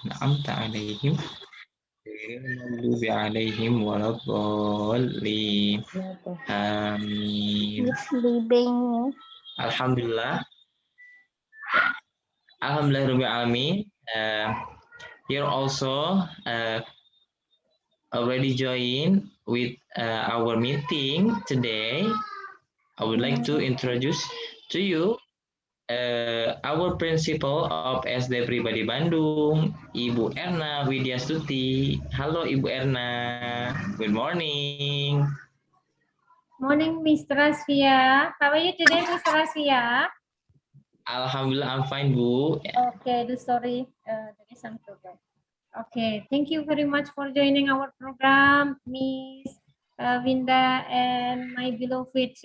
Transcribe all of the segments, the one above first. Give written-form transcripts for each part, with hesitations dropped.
أنعمت عليهم غير المغضوب عليهم ولا الضالين آمين. Alhamdulillah. Alhamdulillahirobbilalamin. Here also already joined with our meeting today. I would like to introduce to you our principal of SD Pribadi Bandung, Ibu Erna Widyastuti. Halo Ibu Erna, good morning. Morning, Mr. Rasvia. How are you today, Mr. Rasvia? Alhamdulillah, I'm fine, Bu. Okay, sorry, there is some problem. Okay, thank you very much for joining our program, Miss Winda and my beloved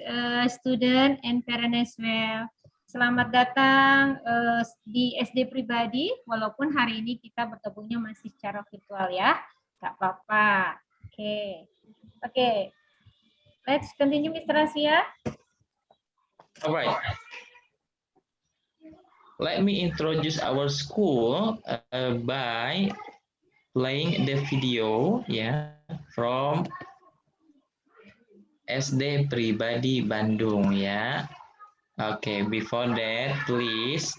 student and parent as well. Selamat datang di SD Pribadi, walaupun hari ini kita bergabungnya masih secara virtual ya. Gak apa-apa. Oke. Let's continue, Mr. Rasvia. All right. Let me introduce our school by playing the video from SD Pribadi Bandung ya. Okay, before that please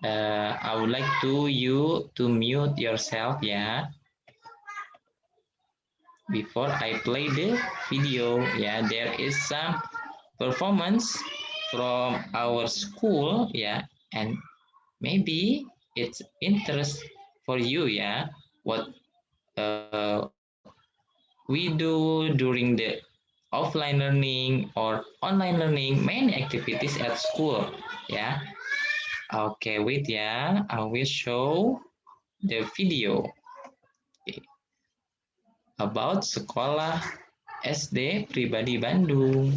I would like you to mute yourself ya. Before I play the video there is some performance from our school and maybe it's interest for you what we do during the offline learning or online learning, many activities at school Okay, wait I will show the video about sekolah SD Pribadi Bandung.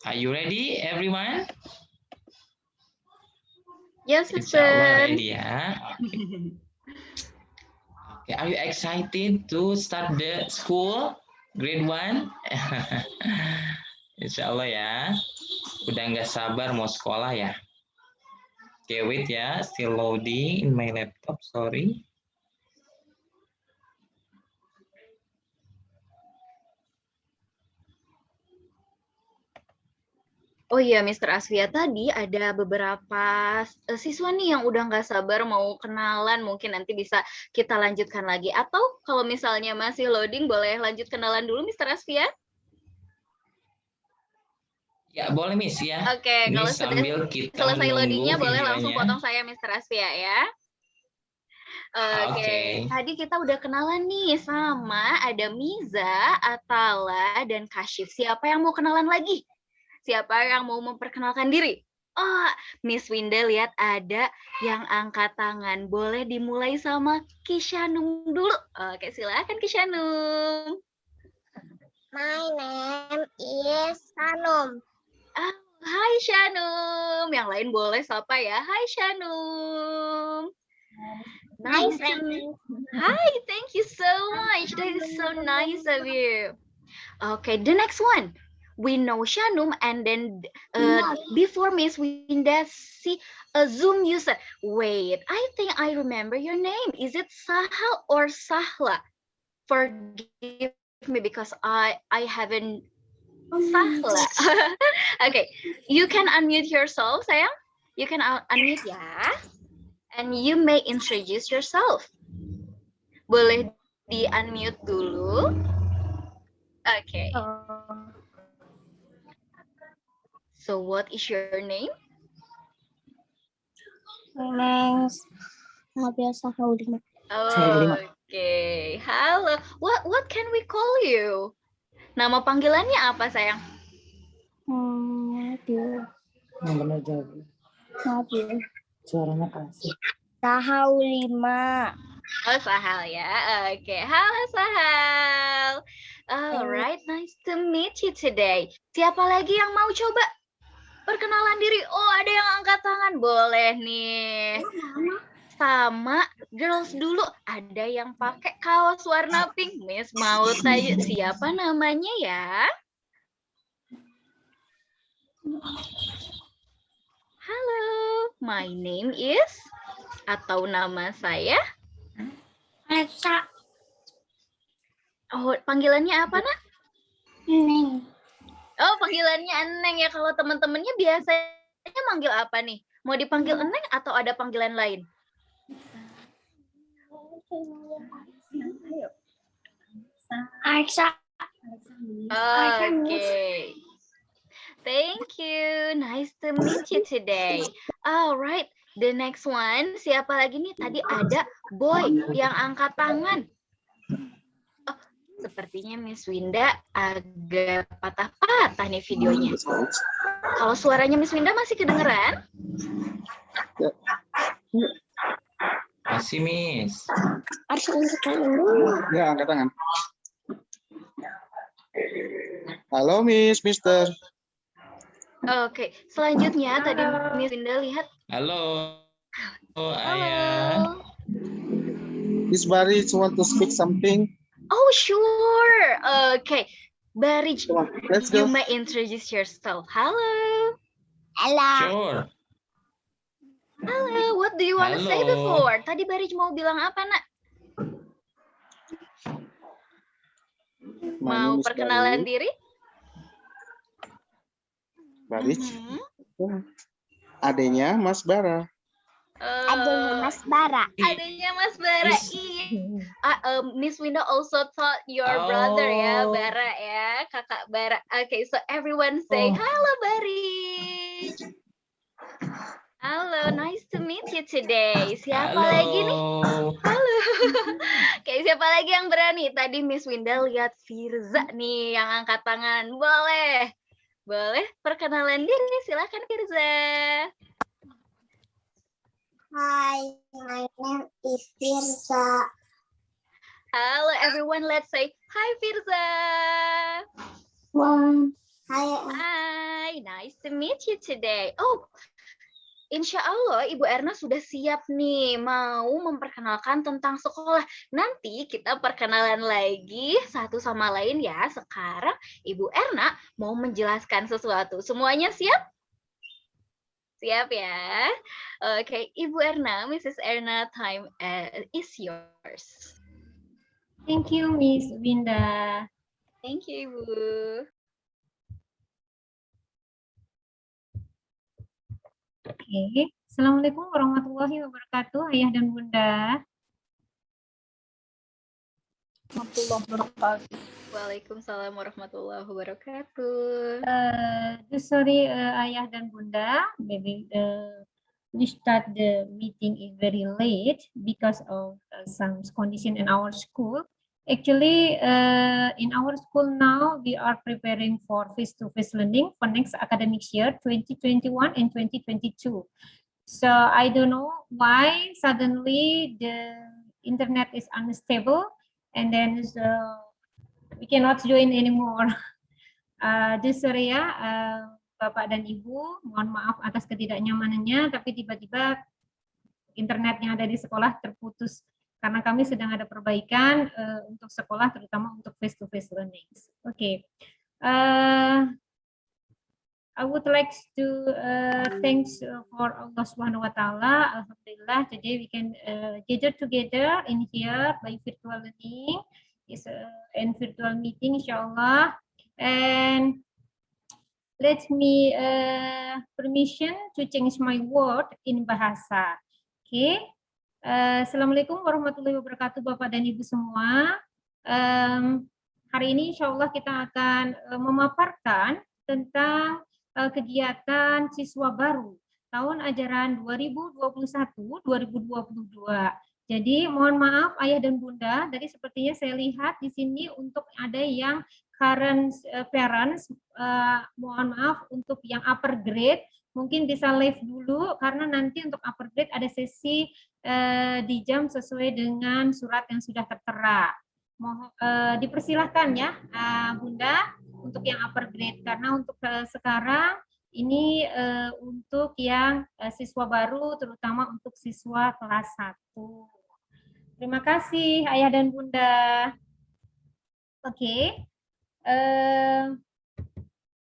Are you ready, everyone? Yes, Insya ready Okay, are you excited to start the school grade 1? Insya Allah udah nggak sabar mau sekolah ya. Okay, wait still loading in my laptop, sorry. Oh iya, Mr. Asvia, tadi ada beberapa siswa nih yang udah nggak sabar mau kenalan, mungkin nanti bisa kita lanjutkan lagi. Atau kalau misalnya masih loading, boleh lanjut kenalan dulu, Mr. Asvia? Ya, boleh, Miss ya. Oke, kalau sudah kita selesai loadingnya, boleh videonya. langsung potong saya, Mr. Asvia ya. Oke. Tadi kita udah kenalan nih sama ada Miza, Atala, dan Kashif. Siapa yang mau kenalan lagi? Siapa yang mau memperkenalkan diri? Oh, Miss Winda lihat ada yang angkat tangan. Boleh dimulai sama Kishanum dulu. Oke, silakan Kishanum. My name is Sanum. Hai Shanum. Yang lain boleh siapa ya? Hai Shanum. Nice. Hi, thank you so much. That is so nice of you. Okay, the next one. We know Shanum, and then before Miss Winda, see a Zoom user. Wait, I think I remember your name. Is it Sahal or Sahla? Forgive me because I haven't Sahla. Okay, you can unmute yourself, sayang. You can unmute and you may introduce yourself. Boleh di unmute dulu. Okay. So what is your name? My name is Nabila Sahaudina. Okay. Halo. What can we call you? Nama panggilannya apa, sayang? Nabil. Yang benar jawab. Nabil. Suaranya kasih. Sahaulima. Oh, Sahal ya. Okay. Halo, Sahal. Alright, nice to meet you today. Siapa lagi yang mau coba perkenalan diri? Oh, ada yang angkat tangan. Boleh nih. Sama girls dulu. Ada yang pakai kaos warna pink. Miss mau tanya siapa namanya ya? Halo, my name is atau nama saya. Alexa. Oh, panggilannya apa, Nak? Neng. Oh, panggilannya Eneng ya. Kalau teman-temannya biasanya manggil apa nih? Mau dipanggil Eneng atau ada panggilan lain? Alexa. Okay. Thank you. Nice to meet you today. Alright, the next one. Siapa lagi nih? Tadi ada Boy yang angkat tangan. Oh, sepertinya Miss Winda agak patah-patah nih videonya. Kalau suaranya Miss Winda masih kedengeran? Masih, Miss. Harus angkat tangan dulu. Ya, angkat tangan. Halo, Mister. Oke, selanjutnya tadi Miss Winda lihat. Halo. Oh, Halo. Ayah. Miss Barij want to speak something? Oh, sure. Okay. Barij, Come on, let's you go. may introduce yourself. Hello. Ella. Sure. Halo. What do you want to say Halo. before? Tadi Barij mau bilang apa, Nak? My Mau name is perkenalan diri? Barij. Mhm. Adanya Mas Bara. Adanya Mas Bara. Adanya Mas Bara. Miss. Iya. Miss Winda also taught your brother ya, Bara ya, kakak Bara. Okay, so everyone say Oh. hello, Barij. Halo, nice to meet you today. Siapa Halo. lagi nih? Halo. Oke, siapa lagi yang berani? Tadi Miss Winda lihat Firza nih yang angkat tangan. Boleh. Boleh perkenalan diri, silakan Firza. Hi, my name is Firza. Halo everyone, let's say hi Firza. Hi. Hi, nice to meet you today. Oh, Insya Allah Ibu Erna sudah siap nih mau memperkenalkan tentang sekolah. Nanti kita perkenalan lagi satu sama lain ya. Sekarang Ibu Erna mau menjelaskan sesuatu. Semuanya siap? Siap ya? Oke, Ibu Erna, Mrs. Erna, time is yours. Thank you, Miss Winda. Thank you, Ibu. Oke, Assalamualaikum warahmatullahi wabarakatuh, Ayah dan Bunda. Waalaikumsalam warahmatullahi wabarakatuh. Sorry, Ayah dan Bunda, maybe we start the meeting is very late because of some condition in our school. Actually, in our school now, we are preparing for face-to-face learning for next academic year, 2021 and 2022. So I don't know why suddenly the internet is unstable and then we cannot join anymore. Sorry ya, Bapak dan Ibu, mohon maaf atas ketidaknyamanannya, tapi tiba-tiba internet yang ada di sekolah terputus karena kami sedang ada perbaikan untuk sekolah, terutama untuk face-to-face learning. Okay. I would like to thanks for Allah Subhanahu Wa Taala. Alhamdulillah, today we can gather together in here by virtual learning, and virtual meeting, insyaAllah. And let me permission to change my word in bahasa. Okay. Assalamualaikum warahmatullahi wabarakatuh, Bapak dan Ibu semua. Hari ini insya Allah kita akan memaparkan tentang kegiatan siswa baru tahun ajaran 2021-2022. Jadi mohon maaf Ayah dan Bunda, dari sepertinya saya lihat di sini untuk ada yang current parents, mohon maaf untuk yang upper grade, mungkin bisa live dulu karena nanti untuk upper grade ada sesi di jam sesuai dengan surat yang sudah tertera. Dipersilahkan ya Bunda untuk yang upper grade karena untuk sekarang ini untuk yang siswa baru terutama untuk siswa kelas 1. Terima kasih Ayah dan Bunda. Oke.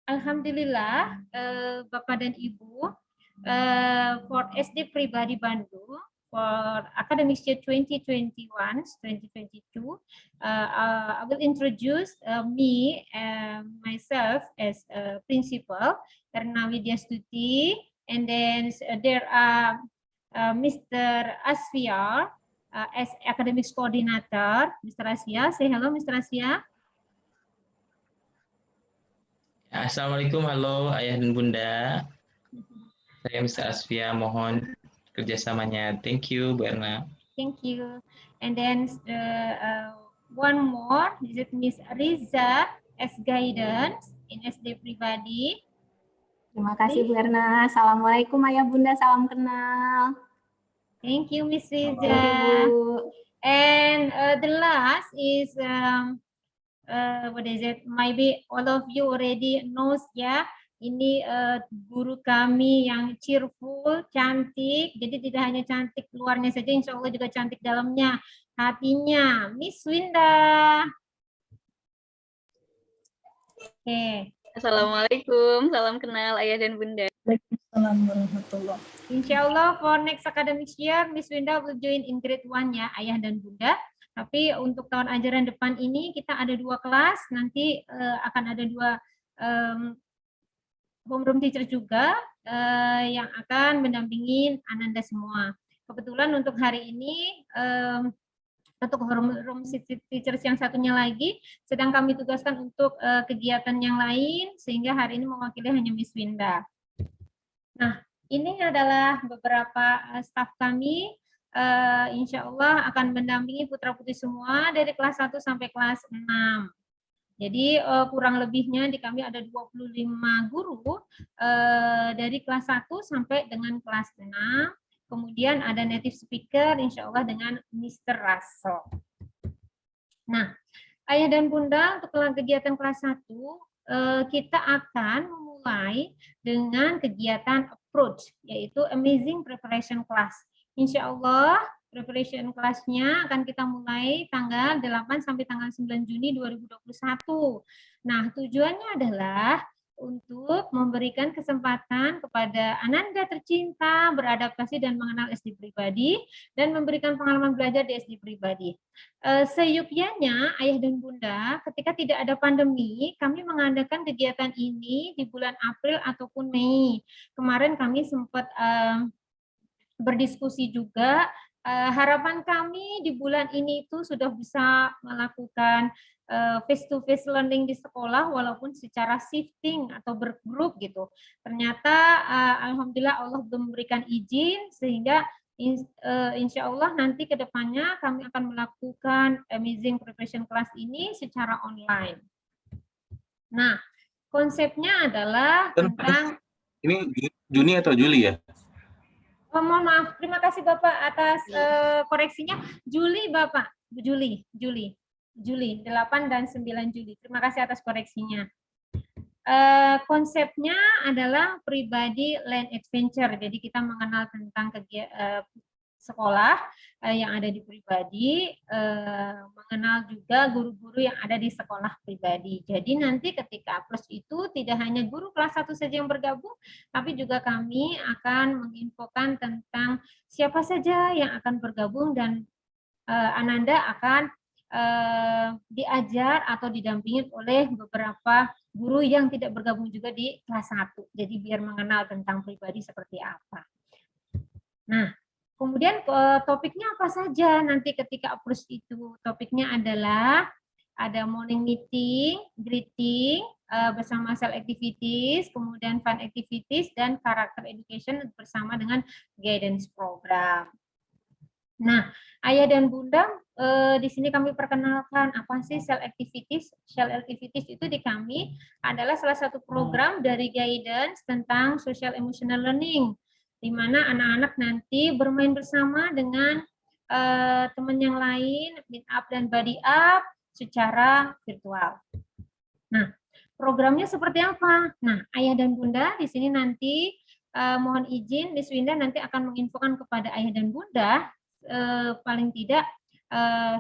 Alhamdulillah Bapak dan Ibu, for SD Pribadi Bandung for academic year 2021-2022. I will introduce me myself as a principal, Erna Widya Stuti, and then there are Mr. Asfiar as academics coordinator. Mr. Asfiar, say hello, Mr. Asfiar. Assalamualaikum, halo Ayah dan Bunda. Saya Mr. Asfia, mohon kerjasamanya. Thank you, Bu Erna. Thank you. And then one more, is it Miss Riza as guidance in SD Pribadi. Terima kasih Bu Erna. Assalamualaikum Ayah Bunda, salam kenal. Thank you, Miss Riza. Thank you, Bu. And the last is what is it? Maybe all of you already knows ya. Ini guru kami yang cheerful, cantik. Jadi tidak hanya cantik luarnya saja, insya Allah juga cantik dalamnya, hatinya. Miss Winda. Oke. Assalamualaikum, salam kenal Ayah dan Bunda. Waalaikumsalam warahmatullahi. Insya Allah for next academic year, Miss Winda will join in grade 1 ya, Ayah dan Bunda. Tapi untuk tahun ajaran depan ini kita ada 2 kelas, nanti akan ada 2 homeroom teacher juga yang akan mendampingi Ananda semua. Kebetulan untuk hari ini untuk homeroom teachers yang satunya lagi sedang kami tugaskan untuk kegiatan yang lain, sehingga hari ini mewakili hanya Miss Winda. Nah, ini adalah beberapa staf kami. Insya Allah akan mendampingi putra-putri semua dari kelas 1 sampai kelas 6. Jadi kurang lebihnya di kami ada 25 guru dari kelas 1 sampai dengan kelas 6. Kemudian ada native speaker insya Allah dengan Mr. Russell. Nah, Ayah dan Bunda untuk kegiatan kelas 1 kita akan memulai dengan kegiatan approach, yaitu Amazing Preparation Class. Insya Allah preparation kelasnya akan kita mulai tanggal 8 sampai tanggal 9 Juni 2021. Nah, tujuannya adalah untuk memberikan kesempatan kepada Ananda tercinta beradaptasi dan mengenal SD Pribadi dan memberikan pengalaman belajar di SD Pribadi. Seyukyanya Ayah dan Bunda, ketika tidak ada pandemi, kami mengadakan kegiatan ini di bulan April ataupun Mei. Kemarin kami sempat berdiskusi juga. Harapan kami di bulan ini itu sudah bisa melakukan face-to-face learning di sekolah walaupun secara shifting atau bergrup gitu. Ternyata alhamdulillah Allah belum memberikan izin sehingga insya Allah nanti ke depannya kami akan melakukan Amazing Preparation Class ini secara online. Nah, konsepnya adalah tentang ini Juni atau Juli ya? Oh, mohon maaf, terima kasih Bapak atas koreksinya. Juli Bapak, Juli 8 dan 9 Juli. Terima kasih atas koreksinya. Konsepnya adalah pribadi land adventure. Jadi kita mengenal tentang sekolah yang ada di pribadi, mengenal juga guru-guru yang ada di sekolah pribadi. Jadi nanti ketika approach itu tidak hanya guru kelas 1 saja yang bergabung, tapi juga kami akan menginfokan tentang siapa saja yang akan bergabung dan Ananda akan diajar atau didampingi oleh beberapa guru yang tidak bergabung juga di kelas 1. Jadi biar mengenal tentang pribadi seperti apa. Nah, kemudian topiknya apa saja nanti ketika approach itu? Topiknya adalah ada morning meeting, greeting, bersama self activities, kemudian fun activities, dan character education bersama dengan guidance program. Nah, Ayah dan Bunda, di sini kami perkenalkan apa sih self activities. Self activities itu di kami adalah salah satu program dari guidance tentang social emotional learning, di mana anak-anak nanti bermain bersama dengan teman yang lain, meet up dan body up secara virtual. Nah, programnya seperti apa? Nah, Ayah dan Bunda di sini nanti mohon izin Miss Winda nanti akan menginfokan kepada Ayah dan Bunda paling tidak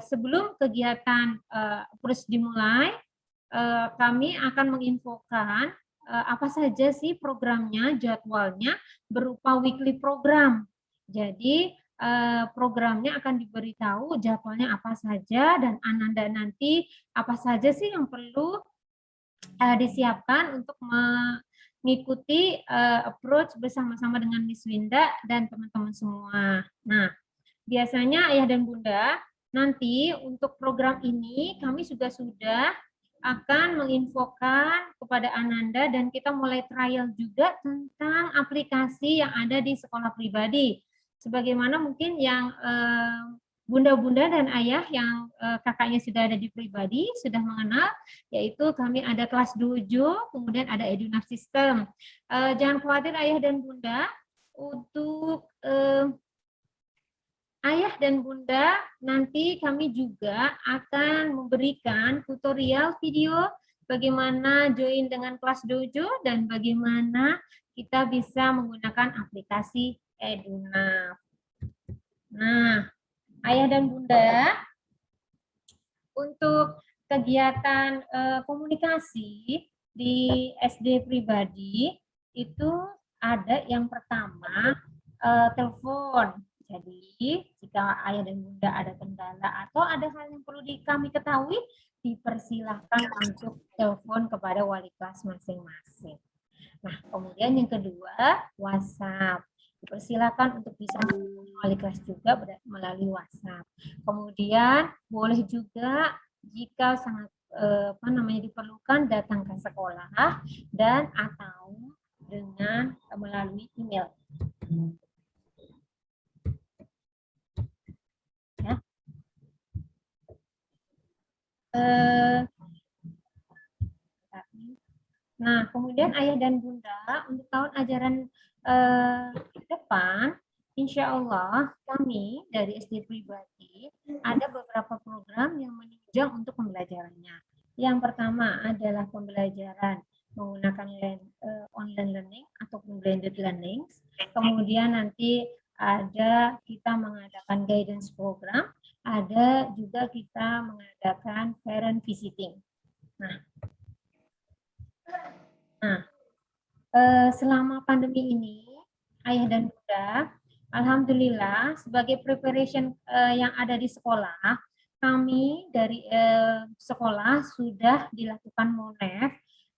sebelum kegiatan terus dimulai, kami akan menginfokan apa saja sih programnya, jadwalnya berupa weekly program. Jadi programnya akan diberitahu jadwalnya apa saja dan Ananda nanti apa saja sih yang perlu disiapkan untuk mengikuti approach bersama-sama dengan Miss Winda dan teman-teman semua. Nah, biasanya ayah dan bunda nanti untuk program ini kami sudah akan menginfokan kepada Ananda dan kita mulai trial juga tentang aplikasi yang ada di sekolah pribadi. Sebagaimana mungkin yang bunda-bunda dan ayah yang kakaknya sudah ada di pribadi, sudah mengenal, yaitu kami ada kelas dojo, kemudian ada edunaf system. Jangan khawatir ayah dan bunda, untuk ayah dan bunda, nanti kami juga akan memberikan tutorial video bagaimana join dengan kelas dojo dan bagaimana kita bisa menggunakan aplikasi edunaf. Nah, ayah dan bunda, untuk kegiatan komunikasi di SD pribadi itu ada yang pertama telepon. Jadi, jika ayah dan bunda ada kendala atau ada hal yang perlu kami ketahui, dipersilahkan untuk telepon kepada wali kelas masing-masing. Nah, kemudian yang kedua, WhatsApp. Dipersilakan untuk bisa menghubungi wali kelas juga melalui WhatsApp. Kemudian boleh juga jika sangat diperlukan datang ke sekolah dan atau dengan melalui email. Ya. Nah, kemudian ayah dan bunda untuk tahun ajaran depan, insya Allah kami dari SD pribadi ada beberapa program yang menunjang untuk pembelajarannya. Yang pertama adalah pembelajaran menggunakan online learning ataupun blended learning. Kemudian nanti ada kita mengadakan guidance program, ada juga kita mengadakan parent visiting. Nah, selama pandemi ini, ayah dan bunda, alhamdulillah sebagai preparation yang ada di sekolah, kami dari sekolah sudah dilakukan MONEF,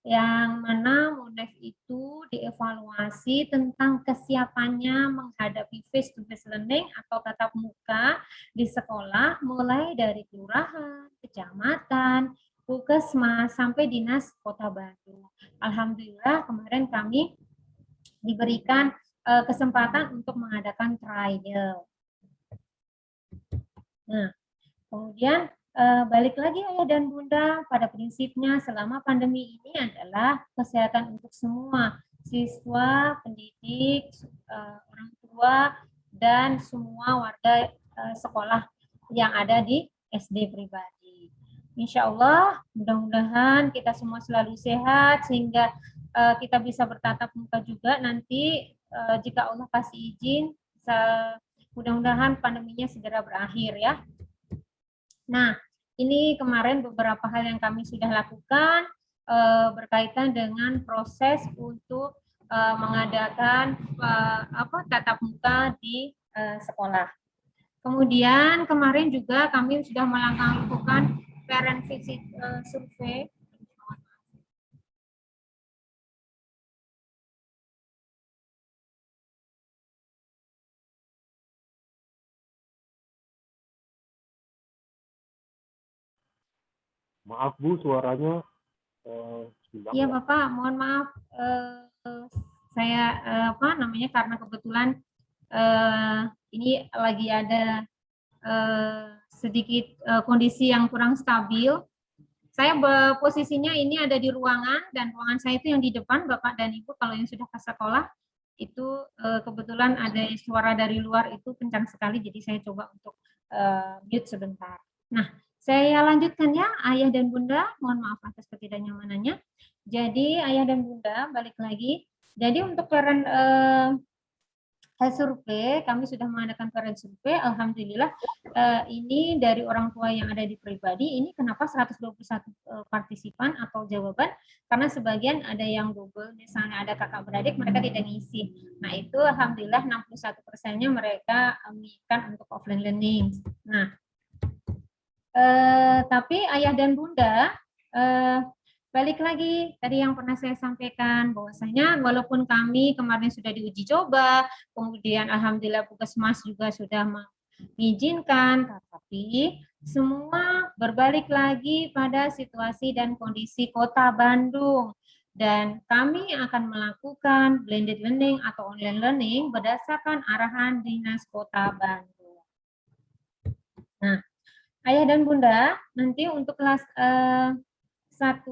yang mana MONEF itu dievaluasi tentang kesiapannya menghadapi face-to-face learning atau tatap muka di sekolah, mulai dari kelurahan, kecamatan, puskesmas, sampai dinas kota Bandung. Alhamdulillah kemarin kami diberikan kesempatan untuk mengadakan trial. Nah, kemudian balik lagi ayah dan bunda, pada prinsipnya selama pandemi ini adalah kesehatan untuk semua, siswa, pendidik, orang tua, dan semua warga sekolah yang ada di SD pribadi. Insya Allah, mudah-mudahan kita semua selalu sehat sehingga kita bisa bertatap muka juga nanti jika Allah kasih izin, mudah-mudahan pandeminya segera berakhir ya. Nah, ini kemarin beberapa hal yang kami sudah lakukan berkaitan dengan proses untuk mengadakan tatap muka di sekolah. Kemudian kemarin juga kami sudah melakukan parent visit survey. Maaf Bu, suaranya Iya Bapak, mohon maaf. Saya karena kebetulan ini lagi ada sedikit kondisi yang kurang stabil. Saya posisinya ini ada di ruangan dan ruangan saya itu yang di depan Bapak dan Ibu. Kalau yang sudah ke sekolah itu kebetulan ada suara dari luar itu kencang sekali, jadi saya coba untuk mute sebentar. Nah, saya lanjutkan ya ayah dan bunda, mohon maaf atas ketidaknyamanannya. Jadi ayah dan bunda balik lagi. Jadi untuk parent survei, kami sudah mengadakan current survei, alhamdulillah ini dari orang tua yang ada di pribadi, ini kenapa 121 partisipan atau jawaban, karena sebagian ada yang double, misalnya ada kakak beradik, mereka tidak ngisi. Nah itu alhamdulillah 61%-nya mereka menginginkan untuk offline learning. Nah, tapi ayah dan bunda, balik lagi tadi yang pernah saya sampaikan bahwasanya walaupun kami kemarin sudah diuji coba, kemudian alhamdulillah Puskesmas juga sudah mengizinkan, tapi semua berbalik lagi pada situasi dan kondisi Kota Bandung. Dan kami akan melakukan blended learning atau online learning berdasarkan arahan Dinas Kota Bandung. Nah, ayah dan bunda, nanti untuk kelas 1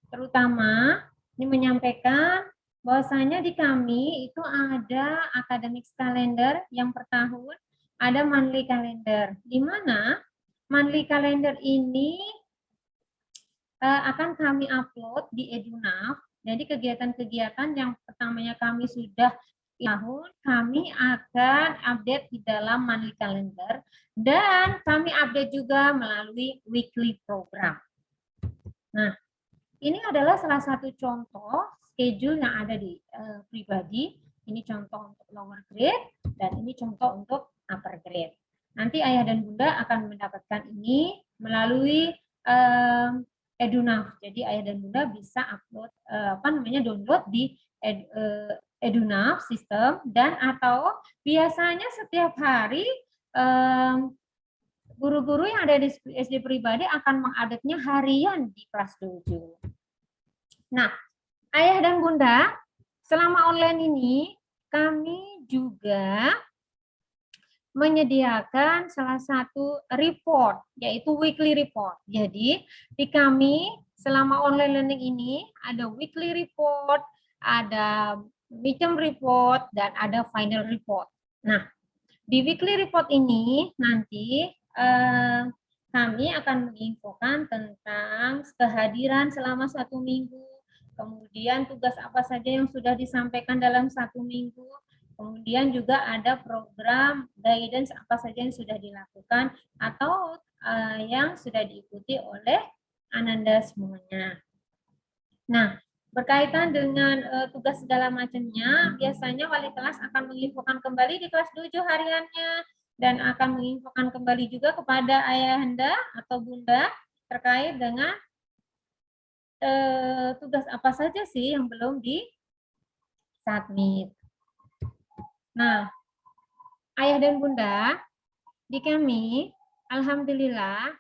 terutama ini menyampaikan bahwasanya di kami itu ada academic calendar yang per tahun, ada monthly calendar, di mana monthly calendar ini akan kami upload di Edunaf. Jadi kegiatan-kegiatan yang pertamanya kami sudah tahun, kami akan update di dalam monthly calendar dan kami update juga melalui weekly program. Nah, ini adalah salah satu contoh schedule yang ada di pribadi. Ini contoh untuk lower grade dan ini contoh untuk upper grade. Nanti ayah dan bunda akan mendapatkan ini melalui Edunaf. Jadi ayah dan bunda bisa upload download di Edunaf sistem dan atau biasanya setiap hari guru-guru yang ada di SD pribadi akan mengupdate-nya harian di kelas 7. Nah, ayah dan bunda, selama online ini kami juga menyediakan salah satu report, yaitu weekly report. Jadi, di kami selama online learning ini ada weekly report, ada midterm report, dan ada final report. Nah, di weekly report ini nanti kami akan menginfokan tentang kehadiran selama 1 minggu, kemudian tugas apa saja yang sudah disampaikan dalam 1 minggu, kemudian juga ada program guidance apa saja yang sudah dilakukan atau yang sudah diikuti oleh Ananda semuanya. Nah, berkaitan dengan tugas segala macamnya, biasanya wali kelas akan menginfokan kembali di kelas 7 hariannya dan akan menginfokan kembali juga kepada ayahanda atau bunda terkait dengan tugas apa saja sih yang belum di-submit. Nah, ayah dan bunda, di kami, alhamdulillah,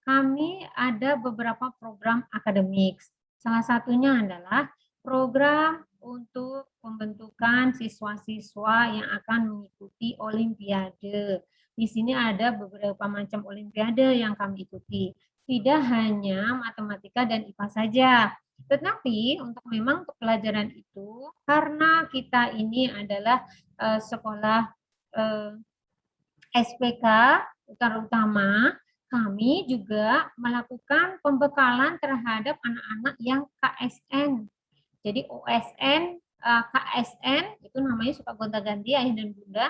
kami ada beberapa program akademik. Salah satunya adalah program untuk pembentukan siswa-siswa yang akan mengikuti Olimpiade. Di sini ada beberapa macam Olimpiade yang kami ikuti. Tidak hanya matematika dan IPA saja. Tetapi untuk memang untuk pelajaran itu, karena kita ini adalah sekolah SPK terutama, kami juga melakukan pembekalan terhadap anak-anak yang KSN. Jadi OSN, KSN, itu namanya suka gonta-ganti ayah dan bunda,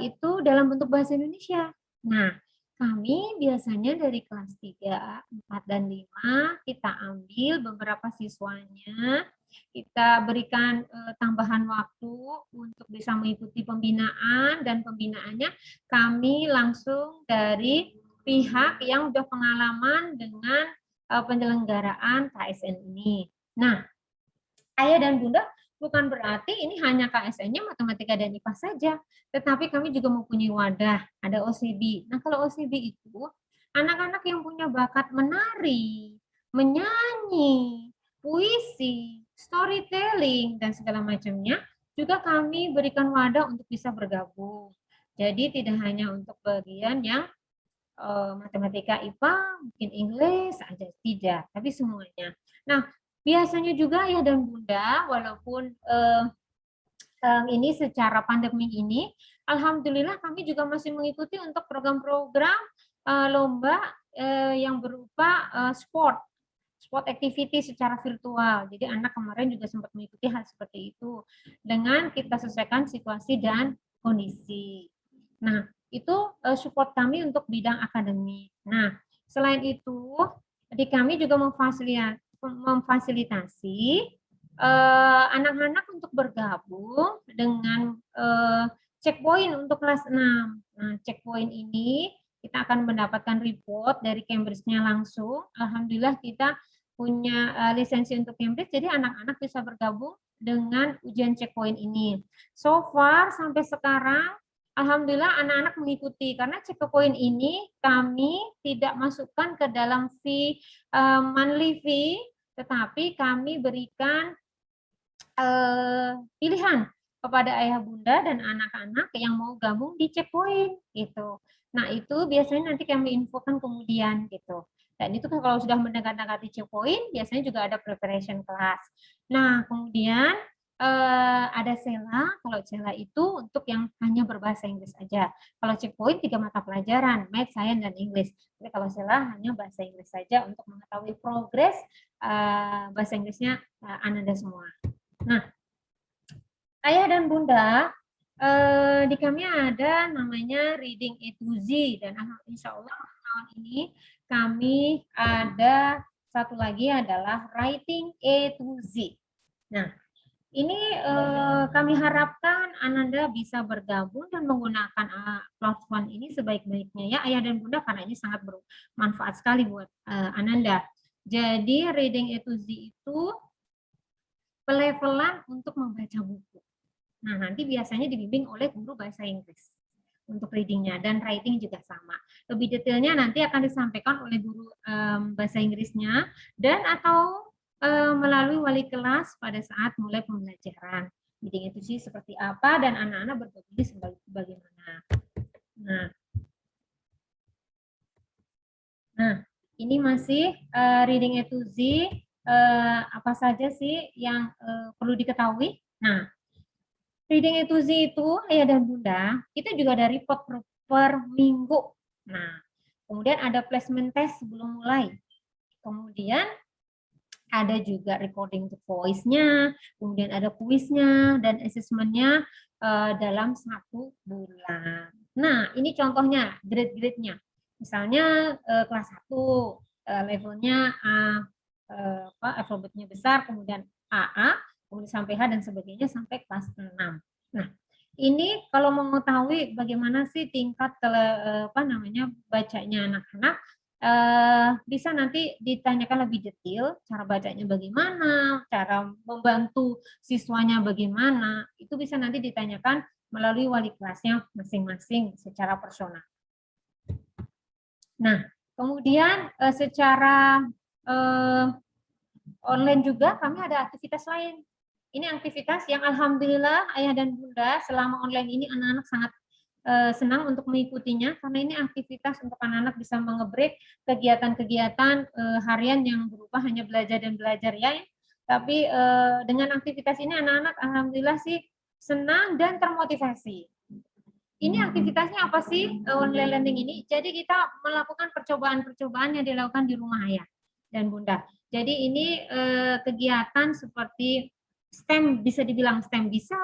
itu dalam bentuk bahasa Indonesia. Nah, kami biasanya dari kelas 3, 4, dan 5, kita ambil beberapa siswanya, kita berikan tambahan waktu untuk bisa mengikuti pembinaan, dan pembinaannya kami langsung dari pihak yang sudah pengalaman dengan penyelenggaraan KSN ini. Nah, ayah dan bunda, bukan berarti ini hanya KSN-nya matematika dan IPA saja, tetapi kami juga mempunyai wadah, ada OCB. Nah, kalau OCB itu anak-anak yang punya bakat menari, menyanyi, puisi, storytelling, dan segala macamnya, juga kami berikan wadah untuk bisa bergabung. Jadi tidak hanya untuk bagian yang matematika, IPA, mungkin Inggris aja, tidak, tapi semuanya. Nah, biasanya juga ayah dan bunda, walaupun ini secara pandemi ini, alhamdulillah kami juga masih mengikuti untuk program-program lomba yang berupa sport sport activity secara virtual. Jadi anak kemarin juga sempat mengikuti hal seperti itu dengan kita sesuaikan situasi dan kondisi. Nah, itu support kami untuk bidang akademik. Nah, selain itu, di kami juga memfasilitasi anak-anak untuk bergabung dengan checkpoint untuk kelas 6. Nah, checkpoint ini kita akan mendapatkan report dari Cambridge-nya langsung. Alhamdulillah kita punya lisensi untuk Cambridge, jadi anak-anak bisa bergabung dengan ujian checkpoint ini. So far sampai sekarang, alhamdulillah anak-anak mengikuti, karena checkpoint ini kami tidak masukkan ke dalam fee monthly fee, tetapi kami berikan pilihan kepada ayah bunda dan anak-anak yang mau gabung di checkpoint gitu. Nah, itu biasanya nanti kami infokan kemudian gitu. Dan itu kalau sudah mendekati checkpoint, biasanya juga ada preparation class. Nah, kemudian ada Sela. Kalau Sela itu untuk yang hanya berbahasa Inggris aja. Kalau checkpoint 3 mata pelajaran, Math, Science, dan English. Jadi kalau Sela hanya bahasa Inggris saja untuk mengetahui progres bahasa Inggrisnya Ananda semua. Nah, ayah dan bunda, di kami ada namanya Reading A to Z, dan insya Allah tahun ini kami ada satu lagi adalah Writing A to Z. Nah, ini kami harapkan Ananda bisa bergabung dan menggunakan platform ini sebaik-baiknya ya ayah dan bunda, karena ini sangat bermanfaat sekali buat Ananda. Jadi Reading A to Z itu pelevelan untuk membaca buku. Nah, nanti biasanya dibimbing oleh guru bahasa Inggris untuk readingnya, dan writing juga sama. Lebih detailnya nanti akan disampaikan oleh guru bahasa Inggrisnya dan atau melalui wali kelas pada saat mulai pembelajaran. Reading itu sih seperti apa dan anak-anak berpikir bagaimana. Nah, ini masih Reading A to Z. Apa saja sih yang perlu diketahui? Nah, Reading A to Z itu ayah dan bunda itu juga ada report per minggu. Nah, kemudian ada placement test sebelum mulai. Kemudian ada juga recording to voice-nya, kemudian ada kuisnya dan assessment-nya dalam 1 bulan. Nah, ini contohnya grade-grade-nya. Misalnya kelas 1 levelnya alfabetnya besar, kemudian AA, kemudian sampai H dan sebagainya sampai kelas 6. Nah, ini kalau mau mengetahui bagaimana sih tingkat bacanya anak-anak, bisa nanti ditanyakan lebih detail cara bacanya bagaimana, cara membantu siswanya bagaimana, itu bisa nanti ditanyakan melalui wali kelasnya masing-masing secara personal. Nah, kemudian secara online juga kami ada aktivitas lain. Ini aktivitas yang alhamdulillah ayah dan bunda selama online ini anak-anak sangat senang untuk mengikutinya, karena ini aktivitas untuk anak-anak bisa mengebreak kegiatan-kegiatan harian yang berupa hanya belajar dan belajar ya. Tapi dengan aktivitas ini anak-anak alhamdulillah sih senang dan termotivasi. Ini aktivitasnya apa sih online learning ini? Jadi kita melakukan percobaan-percobaan yang dilakukan di rumah ayah dan bunda. Jadi ini kegiatan seperti STEM, bisa dibilang STEM bisa,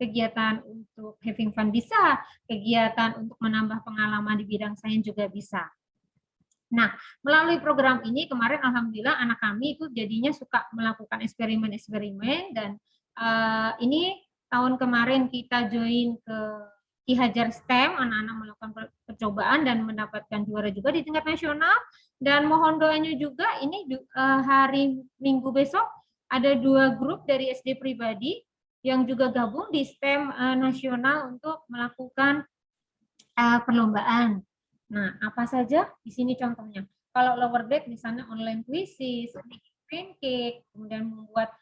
kegiatan untuk having fun bisa, kegiatan untuk menambah pengalaman di bidang sains juga bisa. Nah, melalui program ini kemarin alhamdulillah anak kami itu jadinya suka melakukan eksperimen-eksperimen, dan ini tahun kemarin kita join ke Ki Hajar STEM, anak-anak melakukan percobaan dan mendapatkan juara juga di tingkat nasional. Dan mohon doanya juga ini hari Minggu besok ada 2 grup dari SD pribadi yang juga gabung di STEM nasional untuk melakukan perlombaan. Nah, apa saja di sini contohnya? Kalau lower deck misalnya online quizzes, pancake, kemudian membuat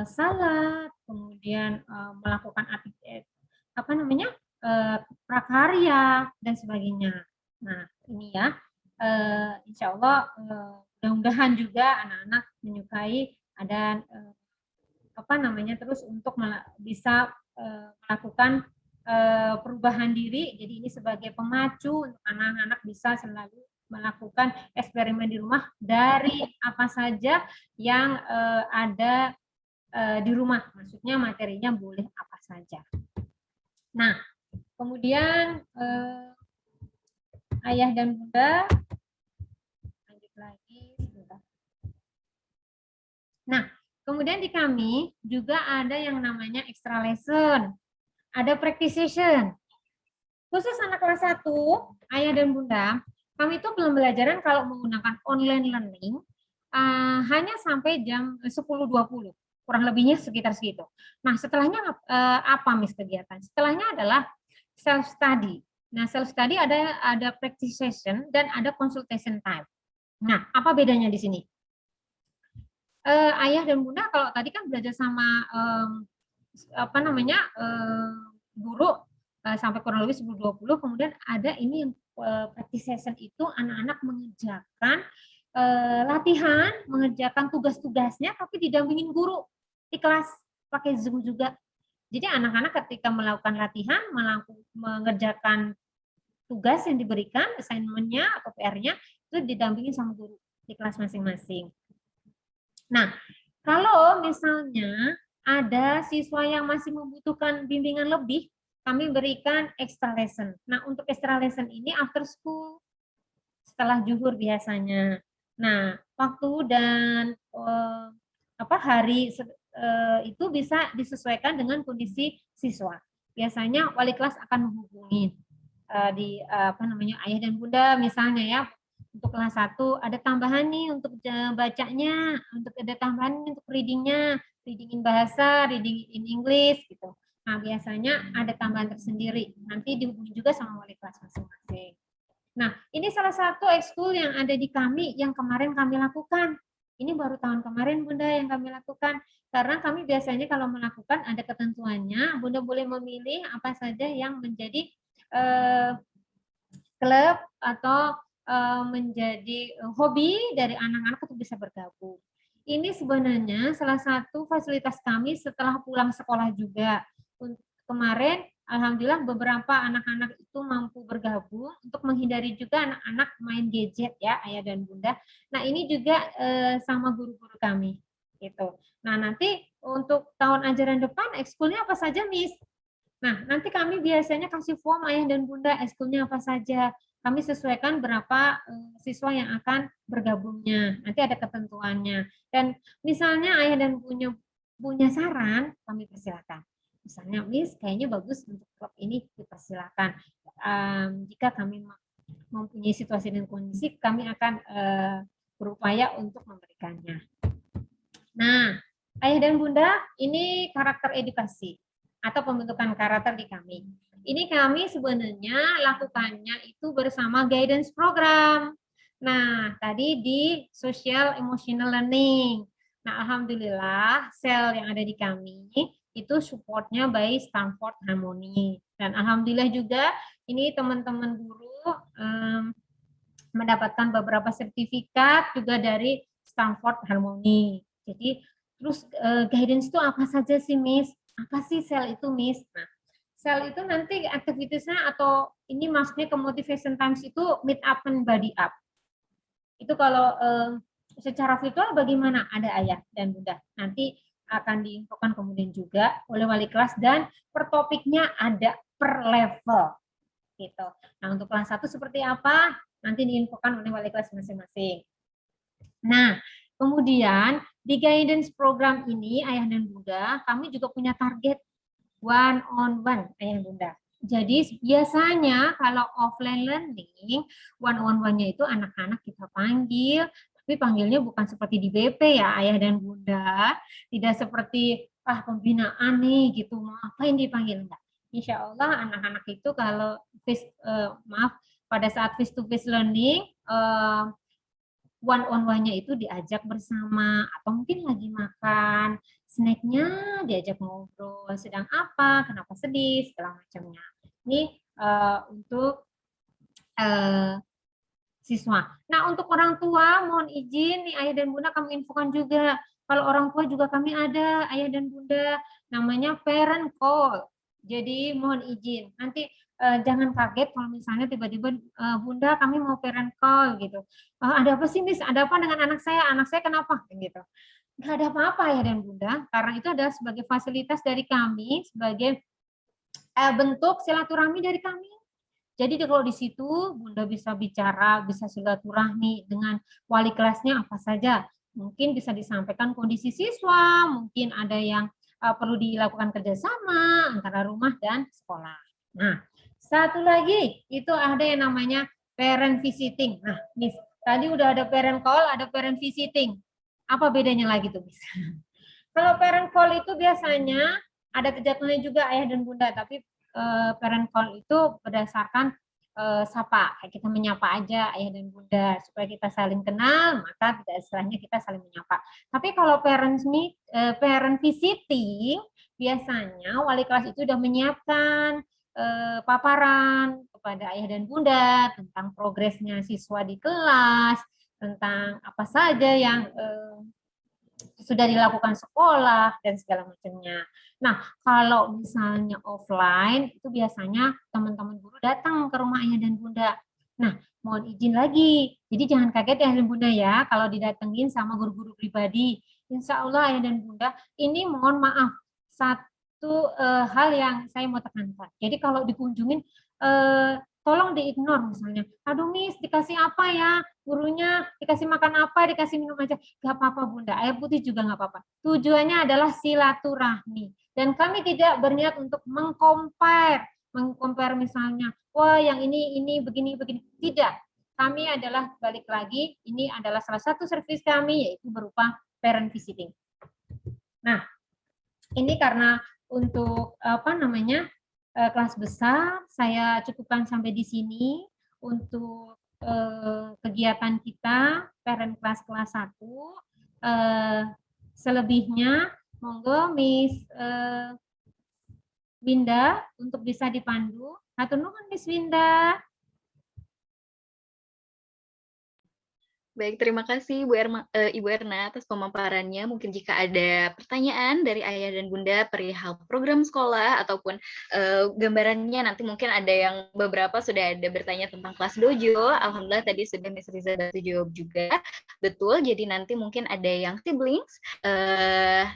salad, kemudian melakukan prakarya dan sebagainya. Nah, ini ya, insya Allah mudah-mudahan juga anak-anak menyukai dan terus untuk bisa melakukan perubahan diri. Jadi ini sebagai pemacu untuk anak-anak bisa selalu melakukan eksperimen di rumah dari apa saja yang ada di rumah. Maksudnya materinya boleh apa saja. Nah, kemudian ayah dan bunda, lanjut lagi. Sebentar. Nah, kemudian di kami juga ada yang namanya extra lesson, ada practice session. Khusus anak kelas 1, ayah dan bunda, kami itu pembelajaran kalau menggunakan online learning hanya sampai jam 10.20, kurang lebihnya sekitar segitu. Nah, setelahnya apa Miss kegiatan? Setelahnya adalah self study. Nah, self study ada practice session dan ada consultation time. Nah, apa bedanya di sini? Ayah dan bunda kalau tadi kan belajar sama guru sampai kurang lebih 10.20, kemudian ada ini yang practice session itu anak-anak mengerjakan latihan, mengerjakan tugas-tugasnya tapi didampingin guru di kelas pakai Zoom juga. Jadi anak-anak ketika melakukan latihan, mengerjakan tugas yang diberikan, assignment-nya atau PR-nya itu didampingin sama guru di kelas masing-masing. Nah, kalau misalnya ada siswa yang masih membutuhkan bimbingan lebih, kami berikan extra lesson. Nah, untuk extra lesson ini after school, setelah zuhur biasanya. Nah, waktu dan hari itu bisa disesuaikan dengan kondisi siswa. Biasanya wali kelas akan menghubungi ayah dan bunda misalnya ya. Untuk kelas 1 ada tambahan nih untuk bacanya, untuk ada tambahan untuk readingnya, reading in bahasa, reading in English gitu. Nah, biasanya ada tambahan tersendiri. Nanti dihubungi juga sama wali kelas masing-masing. Nah, ini salah satu ekskul yang ada di kami yang kemarin kami lakukan. Ini baru tahun kemarin Bunda yang kami lakukan. Karena kami biasanya kalau melakukan ada ketentuannya, Bunda boleh memilih apa saja yang menjadi klub atau menjadi hobi dari anak-anak untuk bisa bergabung. Ini sebenarnya salah satu fasilitas kami setelah pulang sekolah juga. Kemarin, alhamdulillah beberapa anak-anak itu mampu bergabung untuk menghindari juga anak-anak main gadget ya, ayah dan bunda. Nah ini juga sama guru-guru kami, gitu. Nah nanti untuk tahun ajaran depan ekskulnya apa saja, Miss? Nah nanti kami biasanya kasih form ayah dan bunda ekskulnya apa saja. Kami sesuaikan berapa siswa yang akan bergabungnya. Nanti ada ketentuannya. Dan misalnya ayah dan punya saran, kami persilakan. Misalnya, Miss, kayaknya bagus untuk klub ini, dipersilakan. Jika kami mempunyai situasi dan kondisi, kami akan berupaya untuk memberikannya. Nah, ayah dan bunda, ini karakter edukasi atau pembentukan karakter di kami. Ini kami sebenarnya lakukannya itu bersama guidance program. Nah, tadi di social emotional learning. Nah, alhamdulillah sel yang ada di kami itu supportnya by Stanford Harmony. Dan alhamdulillah juga ini teman-teman guru mendapatkan beberapa sertifikat juga dari Stanford Harmony. Jadi terus guidance itu apa saja sih, Miss? Apa sih sel itu, Miss? Nah, sel itu nanti aktivitasnya atau ini maksudnya ke motivation times itu meet up and body up. Itu kalau secara virtual bagaimana? Ada ayah dan bunda. Nanti akan diinfokan kemudian juga oleh wali kelas dan per topiknya ada per level. Gitu. Nah, untuk kelas 1 seperti apa? Nanti diinfokan oleh wali kelas masing-masing. Nah, kemudian di guidance program ini ayah dan bunda, kami juga punya target one on one ayah bunda. Jadi biasanya kalau offline learning one on one-nya itu anak-anak kita panggil, tapi panggilnya bukan seperti di BP ya ayah dan bunda, tidak seperti pembinaan nih gitu, mau apain dipanggil, enggak. Insya Allah anak-anak itu kalau pada saat face to face learning one on one-nya itu diajak bersama atau mungkin lagi makan snacknya diajak ngobrol, sedang apa, kenapa sedih, segala macamnya. Ini untuk siswa. Nah, untuk orang tua, mohon izin nih ayah dan bunda kami infokan juga. Kalau orang tua juga kami ada, ayah dan bunda, namanya parent call. Jadi mohon izin. Nanti jangan kaget kalau misalnya tiba-tiba Bunda kami mau parent call gitu. Ada apa sih Miss? Ada apa dengan anak saya? Anak saya kenapa? Gitu. Nggak ada apa-apa ya dan Bunda, karena itu adalah sebagai fasilitas dari kami, sebagai bentuk silaturahmi dari kami. Jadi kalau di situ Bunda bisa bicara, bisa silaturahmi dengan wali kelasnya apa saja. Mungkin bisa disampaikan kondisi siswa, mungkin ada yang perlu dilakukan kerjasama antara rumah dan sekolah. Nah, satu lagi itu ada yang namanya parent visiting. Nah, Miss, tadi udah ada parent call, ada parent visiting. Apa bedanya lagi tuh, Miss? Kalau parent call itu biasanya ada kegiatannya juga ayah dan bunda, tapi parent call itu berdasarkan sapa, kayak kita menyapa aja ayah dan bunda supaya kita saling kenal, maka tidak istilahnya kita saling menyapa. Tapi kalau parent visiting biasanya wali kelas itu sudah menyiapkan paparan kepada ayah dan bunda tentang progresnya siswa di kelas, tentang apa saja yang sudah dilakukan sekolah dan segala macamnya. Nah, kalau misalnya offline itu biasanya teman-teman guru datang ke rumah ayah dan bunda. Nah, mohon izin lagi. Jadi jangan kaget ya ayah dan bunda ya kalau didatengin sama guru-guru pribadi. Insya Allah ayah dan bunda, ini mohon maaf satu hal yang saya mau tekankan. Jadi kalau dikunjungin tolong diignore misalnya. Aduh Miss, dikasih apa ya? Gurunya dikasih makan apa, dikasih minum aja. Gak apa-apa Bunda, air putih juga gak apa-apa. Tujuannya adalah silaturahmi. Dan kami tidak berniat untuk mengcompare misalnya, wah yang ini begini. Tidak. Kami adalah, balik lagi, ini adalah salah satu servis kami, yaitu berupa parent visiting. Nah, ini karena untuk kelas besar, saya cukupkan sampai di sini untuk kegiatan kita parent class kelas 1. Selebihnya monggo Miss Winda untuk bisa dipandu. Hatur nuhun Miss Winda. Baik, terima kasih Ibu Erna atas pemaparannya. Mungkin jika ada pertanyaan dari ayah dan bunda perihal program sekolah ataupun gambarannya, nanti mungkin ada yang beberapa sudah ada bertanya tentang kelas dojo. Alhamdulillah tadi sudah Miss Riza bantu jawab juga. Betul, jadi nanti mungkin ada yang siblings,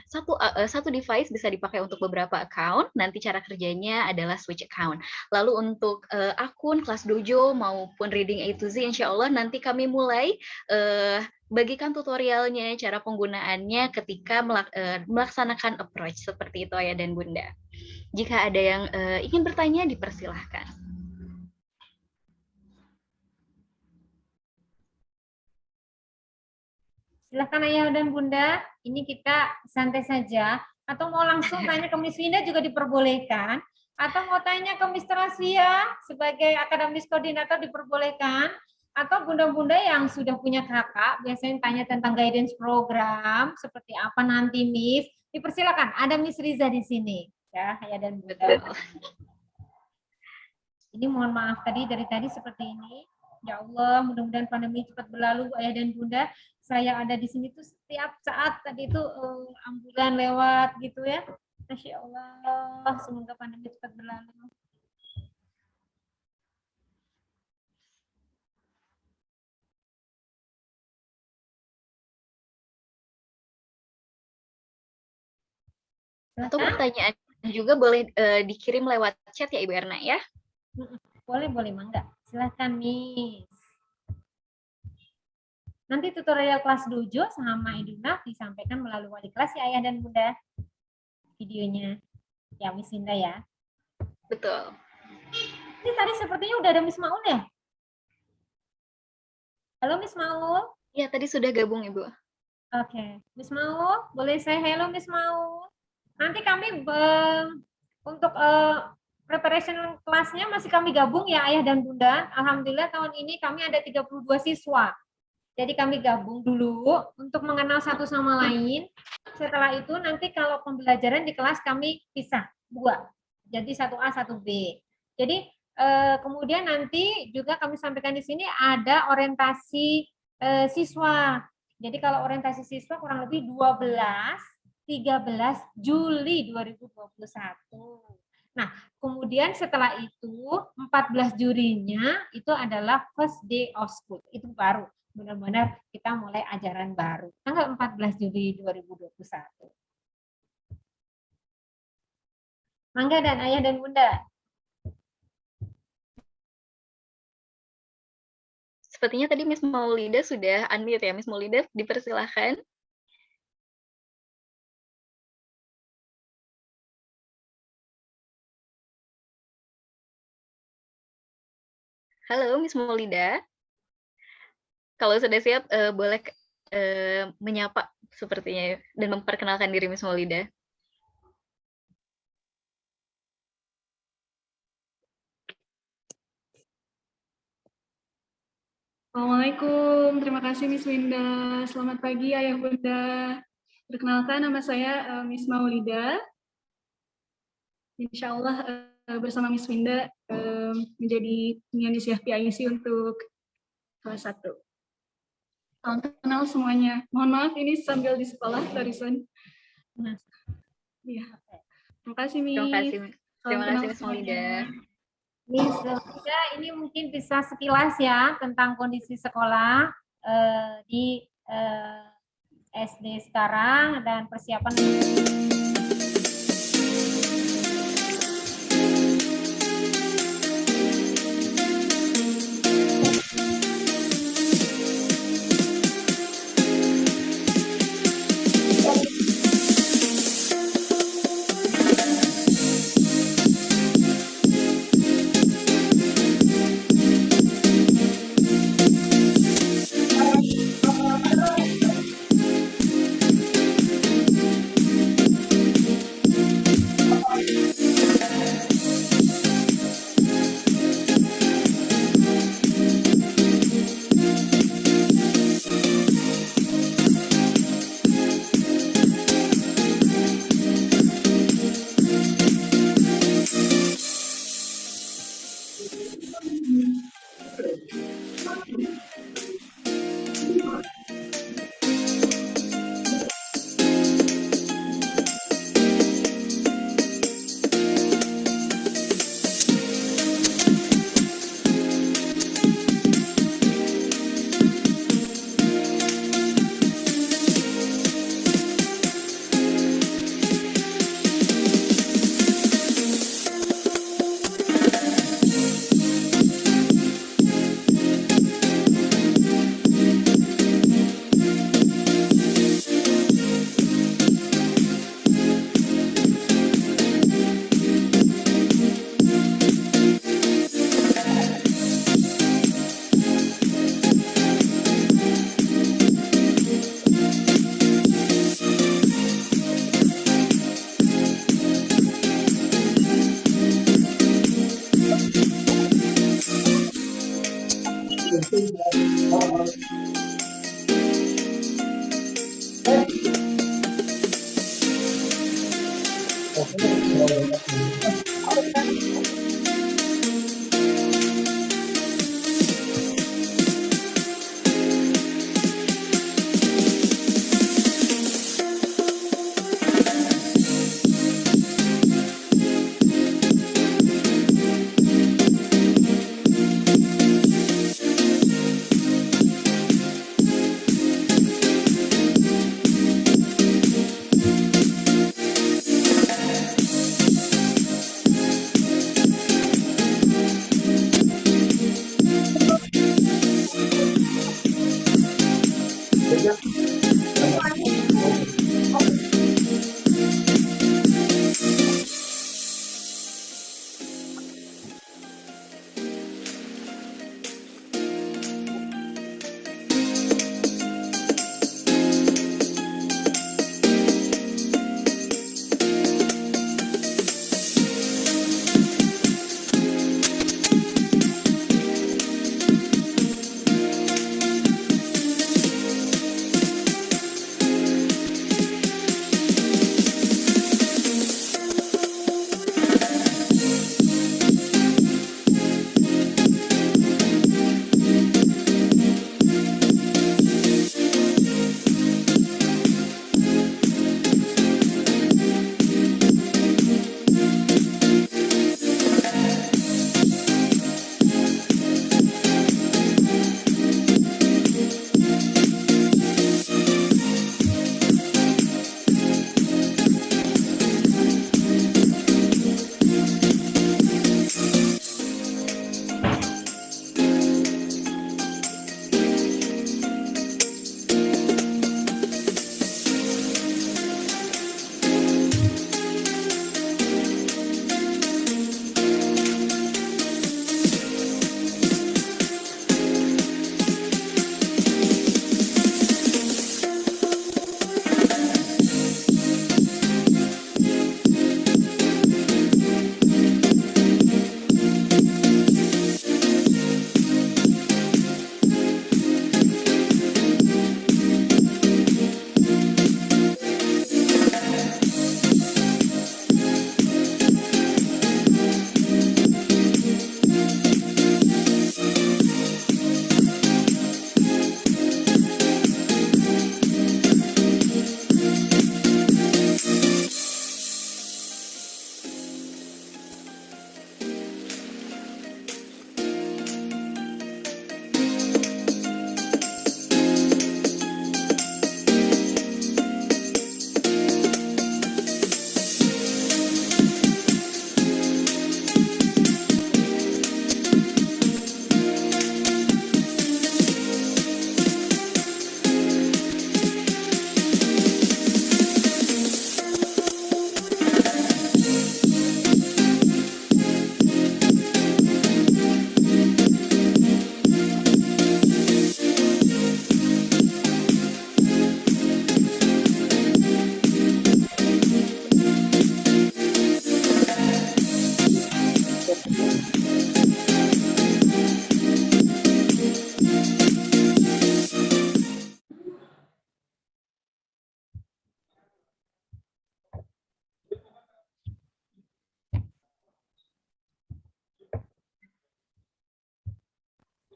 satu device bisa dipakai untuk beberapa account. Nanti cara kerjanya adalah switch account. Lalu untuk akun kelas dojo maupun reading A to Z, insya Allah nanti kami mulai bagikan tutorialnya, cara penggunaannya ketika melaksanakan approach seperti itu ayah dan bunda. Jika ada yang ingin bertanya, dipersilahkan. Silahkan ayah dan bunda, ini kita santai saja, atau mau langsung tanya ke Miss Winda juga diperbolehkan, atau mau tanya ke Mr. Asia sebagai akademis koordinator diperbolehkan, atau bunda-bunda yang sudah punya kakak, biasanya tanya tentang guidance program, seperti apa nanti Miss, dipersilakan. Ada Miss Riza di sini, ya, ayah dan bunda. Ini mohon maaf dari tadi seperti ini. Ya Allah, mudah-mudahan pandemi cepat berlalu, ayah dan bunda. Saya ada di sini tuh setiap saat tadi itu ambulan lewat gitu ya. Masya Allah, semoga pandemi cepat berlalu. Atau pertanyaan juga boleh dikirim lewat chat ya Ibu Erna ya? Boleh mangga. Silakan Miss. Nanti tutorial kelas dojo sama Iduna disampaikan melalui wali kelas ya ayah dan bunda. Videonya. Ya Miss Winda ya. Betul. Ini tadi sepertinya udah ada Miss Maul ya? Halo Miss Maul. Ya tadi sudah gabung Ibu. Oke. Miss Maul, boleh saya hello Miss Maul. Nanti kami untuk preparation kelasnya masih kami gabung ya ayah dan bunda. Alhamdulillah tahun ini kami ada 32 siswa. Jadi kami gabung dulu untuk mengenal satu sama lain. Setelah itu nanti kalau pembelajaran di kelas kami pisah 2. Jadi 1A, 1B. Jadi kemudian nanti juga kami sampaikan di sini ada orientasi siswa. Jadi kalau orientasi siswa kurang lebih 13 Juli 2021. Nah, kemudian setelah itu 14 jurinya itu adalah first day of school. Itu baru benar-benar kita mulai ajaran baru. Tanggal 14 Juli 2021. Mangga dan Ayah dan Bunda. Sepertinya tadi Miss Maulida sudah unmute ya. Miss Maulida, dipersilahkan. Halo, Miss Maulida. Kalau sudah siap, boleh menyapa sepertinya dan memperkenalkan diri Miss Maulida. Assalamualaikum, terima kasih Miss Winda. Selamat pagi Ayah Bunda. Perkenalkan nama saya Miss Maulida. Insya Allah bersama Miss Winda menjadi penyanyi PIC untuk kelas 1. Salam kenal semuanya. Mohon maaf ini sambil di sekolah, Tarison. Ya. Terima kasih Miss. Terima kasih Miss Maulida. Miss Maulida, ini mungkin bisa sekilas ya tentang kondisi sekolah di SD sekarang dan persiapan.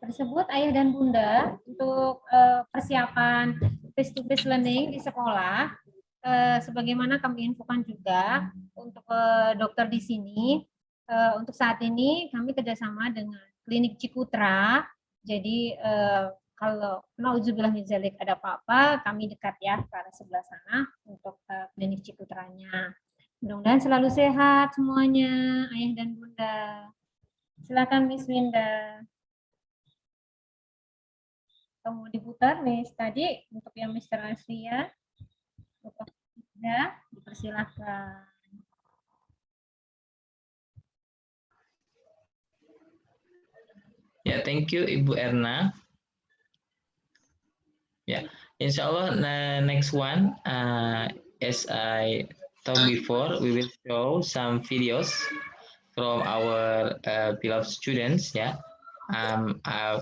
tersebut ayah dan bunda untuk persiapan face-to-face learning di sekolah, sebagaimana kami infokan juga untuk dokter di sini, untuk saat ini kami kerjasama dengan Klinik Cikutra. Jadi kalau nauzubillah min dzalik ada apa-apa, kami dekat ya ke arah sebelah sana untuk Klinik Cikutranya. Mudah-mudahan selalu sehat semuanya, ayah dan bunda. Silakan Miss Winda. Kamu diputar, Miss. Tadi untuk yang Mr. Asria, ya, dipersilakan. Ya, thank you Ibu Erna. Ya, insya Allah next one, as I told before, we will show some videos from our beloved students. Ya, I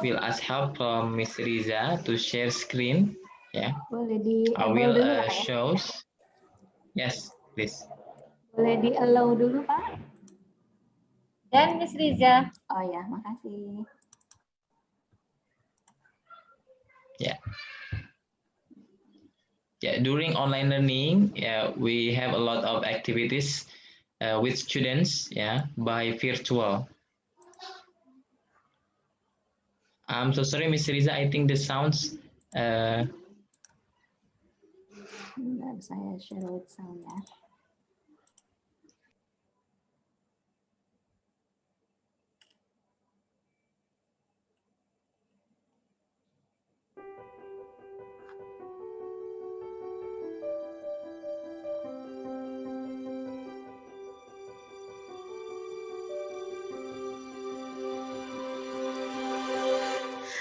will ask help from Miss Riza to share screen. Ya, Boleh di I will dulu, Pak, ya? shows. Yes, please. Boleh di allow dulu, Pak. Dan Miss Riza. Oh ya, makasih. Yeah. Yeah, during online learning, yeah, we have a lot of activities with students, yeah, by virtual. I'm so sorry, Miss Riza. I think the sounds. Bentar, saya share with sound ya.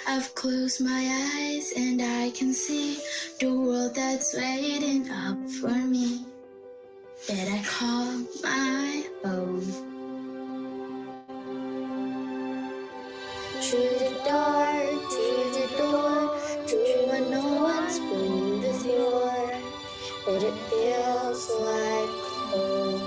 I've closed my eyes and I can see the world that's waiting up for me, that I call my own. Through the door, through when no one's moved before, but it feels like home.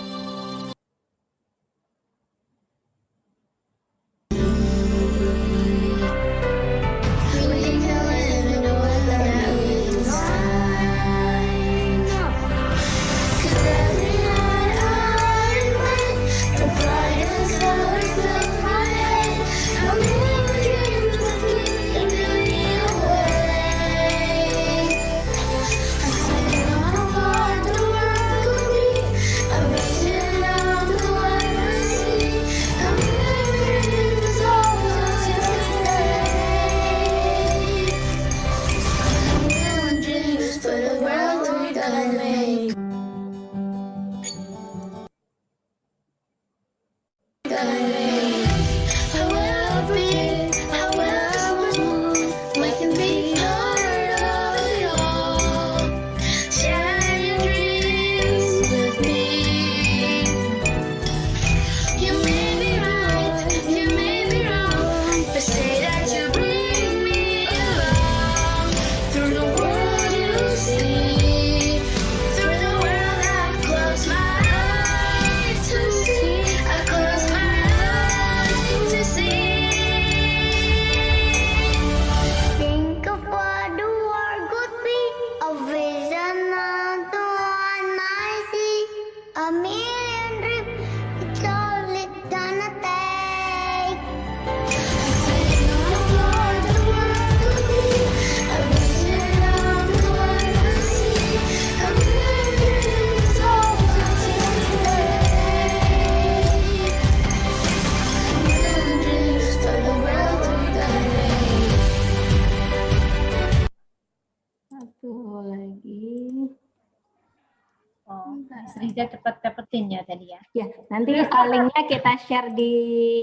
Cepat dapetin ya tadi ya. Ya, nanti linknya kita share di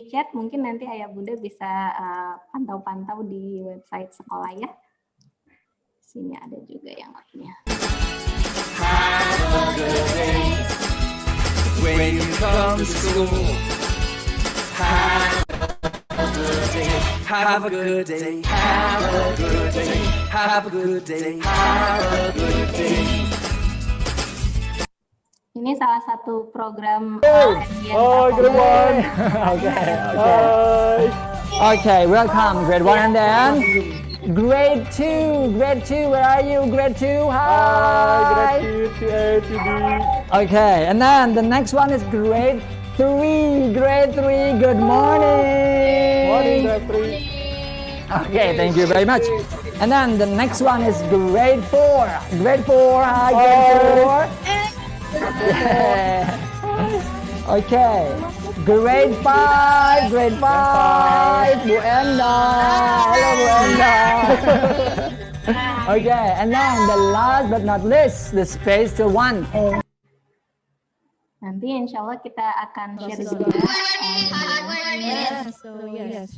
chat. Mungkin nanti ayah bunda bisa pantau-pantau di website sekolah ya. Sini ada juga yang lainnya. Have a good day when you come to school. Have a good day. Have a good day. Have a good day. Have a good day. Have a good day. Ini salah satu program Hi everyone. Okay. Okay, welcome, grade 1, and then grade 2. Grade 2, where are you? Grade 2, hi. Grade 2, TD. Okay, and then the next one is grade 3. Grade 3, good morning. Morning, grade 3. Okay, thank you very much. And then the next one is grade 4. Grade 4, hi, grade 4. Okay, grade 5. Grade 5, Bu Enda. Hello, Bu Enda. Okay, and then the last but not least, the space to 1. Nanti insya Allah kita akan share juga. Yes, so yes.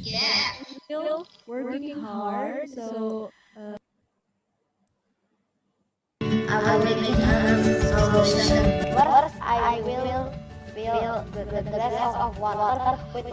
Still working hard, so I will make a solution. First, I will fill the glass of water with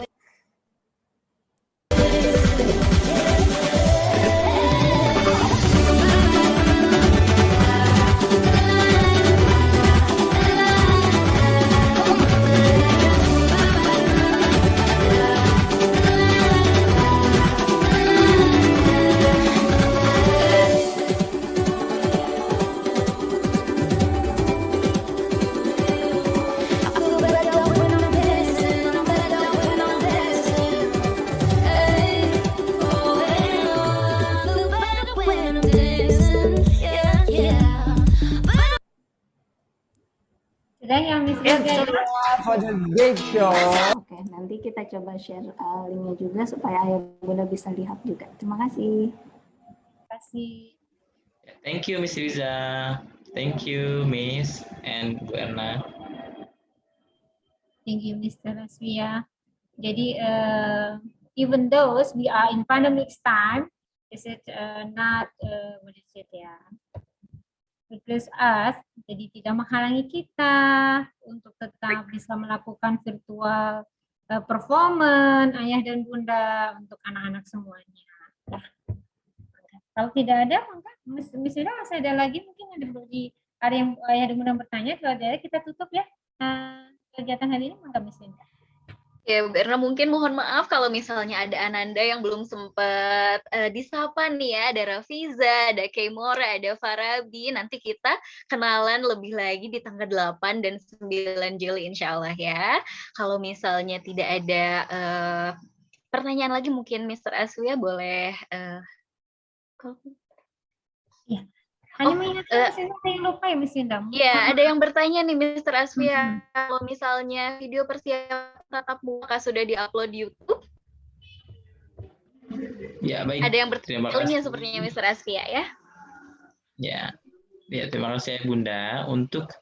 Sudah yang Miss For the big show. Oke, nanti kita coba share linknya juga supaya Ayah Bunda bisa lihat juga. Terima kasih. Terima kasih. Thank you, Miss Riza. Thank you, Miss and Bu Erna. Thank you, Mr. Rasvia. Jadi, even though we are in pandemic time, is it not what is it ya? Replace us, jadi tidak menghalangi kita untuk tetap bisa melakukan virtual performance ayah dan bunda untuk anak-anak semuanya. Nah, kalau tidak ada, maka misalnya masih ada lagi, mungkin ada yang ayah dan bunda bertanya. Kalau ada, kita tutup ya kegiatan hari ini, maka misalnya. Ya, Bu Erna, mungkin mohon maaf kalau misalnya ada Ananda yang belum sempat disapa nih ya. Ada Rafiza, ada Keimora, ada Farabi. Nanti kita kenalan lebih lagi di tanggal 8 dan 9 Juli insya Allah ya. Kalau misalnya tidak ada pertanyaan lagi, mungkin Mr. Aswia boleh... Ya. Hanya mengingatkan saya yang lupa ya, Miss Indah. Ya, ada yang bertanya nih, Mr. Aswia, kalau misalnya video persiapan tatap muka sudah diupload di YouTube? Ya, baik. Ada yang bertanya sepertinya Mr. Aswia ya? Ya, terima kasih Bunda. Untuk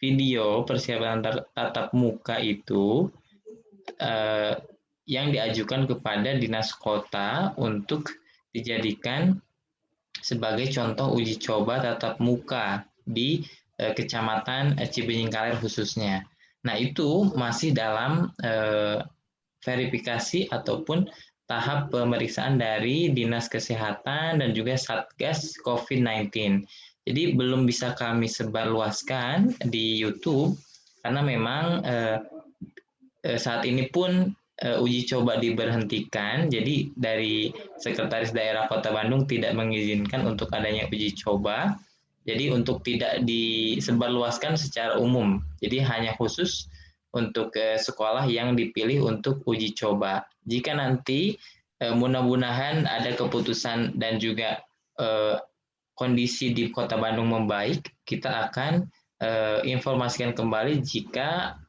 video persiapan tatap muka itu yang diajukan kepada Dinas Kota untuk dijadikan sebagai contoh uji coba tatap muka di Kecamatan Cibenying Kaler khususnya. Nah, itu masih dalam verifikasi ataupun tahap pemeriksaan dari Dinas Kesehatan dan juga Satgas COVID-19. Jadi belum bisa kami sebarluaskan di YouTube karena memang saat ini pun uji coba diberhentikan, jadi dari Sekretaris Daerah Kota Bandung tidak mengizinkan untuk adanya uji coba, jadi untuk tidak disebarluaskan secara umum, jadi hanya khusus untuk sekolah yang dipilih untuk uji coba. Jika nanti mudah-mudahan ada keputusan dan juga kondisi di Kota Bandung membaik, kita akan informasikan kembali jika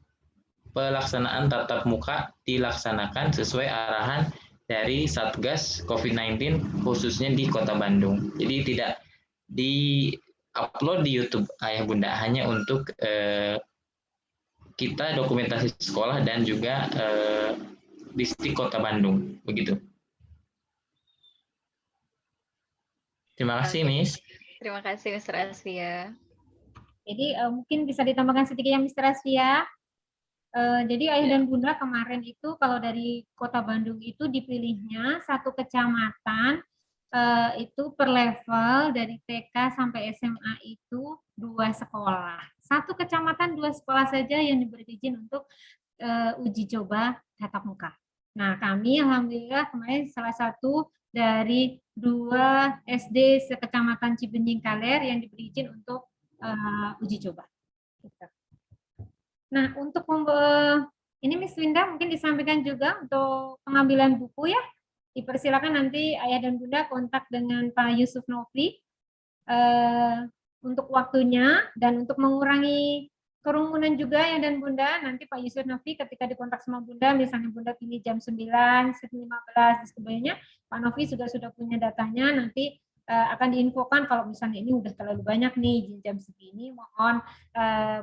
pelaksanaan tatap muka dilaksanakan sesuai arahan dari Satgas COVID-19 khususnya di Kota Bandung. Jadi tidak di-upload di YouTube Ayah Bunda, hanya untuk kita dokumentasi sekolah dan juga distrik Kota Bandung, begitu. Terima kasih, Miss. Terima kasih, Mr. Asvia. Jadi mungkin bisa ditambahkan sedikit ya, Mr. Asvia. Jadi ayah dan bunda kemarin itu kalau dari Kota Bandung itu dipilihnya satu kecamatan itu per level dari TK sampai SMA itu 2 sekolah. Satu kecamatan 2 sekolah saja yang diberi izin untuk uji coba tatap muka. Nah, kami alhamdulillah kemarin salah satu dari 2 SD sekecamatan Cibenying Kaler yang diberi izin untuk uji coba. Gitu. Nah, untuk ini Miss Winda mungkin disampaikan juga untuk pengambilan buku ya. Dipersilakan nanti Ayah dan Bunda kontak dengan Pak Yusuf Nofri untuk waktunya dan untuk mengurangi kerumunan juga ya dan Bunda, nanti Pak Yusuf Nofri ketika dikontak sama Bunda, misalnya Bunda pilih jam 9, 15, dan sebagainya, Pak Nofri sudah punya datanya, nanti akan diinfokan kalau misalnya ini udah terlalu banyak nih jam segini, mohon